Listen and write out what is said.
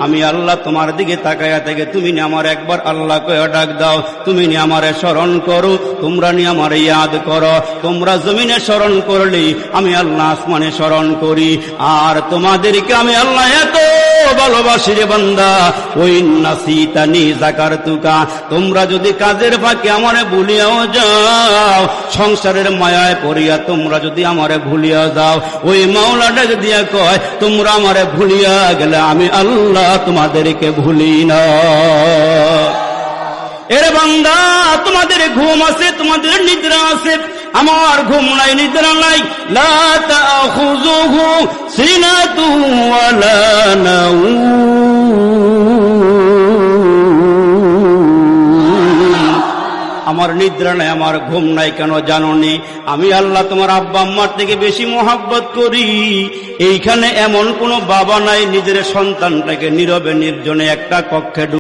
আমি আল্লাহ তোমার দিকে তাকায়া থেকে তুমি নি আমার একবার আল্লাহ কয়ে ডাক দাও, তুমি নি আমারে স্মরণ করো, তোমরা নি আমারে ইয়াদ করো। তোমরা জমিনে স্মরণ করলেই আমি আল্লাহ আসমানে স্মরণ করি। আর তোমাদেরকে আমি আল্লাহ এত ভালোবাসি রে বান্দা, ওই নাসিতানি যাকারতুকা, তোমরা যদি কাজের ফাঁকে আমারে ভুলিয়াও যাও, সংসারের মায়ায় পড়িয়া তোমরা যদি আমারে ভুলিয়া যাও, ওই মাওলাটা যদি কয় তোমরা আমারে ভুলিয়া গেলে আমি আল্লাহ তোমাদেরকে ভুলি না। এর বান্দা, তোমাদের ঘুম আছে, তোমাদের নিদ্রা আছে, আমার ঘুম নাই, নিদ্রা নাই। লা তাখুযুহু সিনাতুন ওয়ালা নাওম, আমার নিদ্রা নাই, আমার ঘুম নাই। কেন জানোনি? আমি আল্লাহ তোমার আব্বা আম্মার থেকে বেশি মোহাব্বত করি। এইখানে এমন কোন বাবা নাই নিজের সন্তানটাকে নীরবে নির্জনে একটা কক্ষে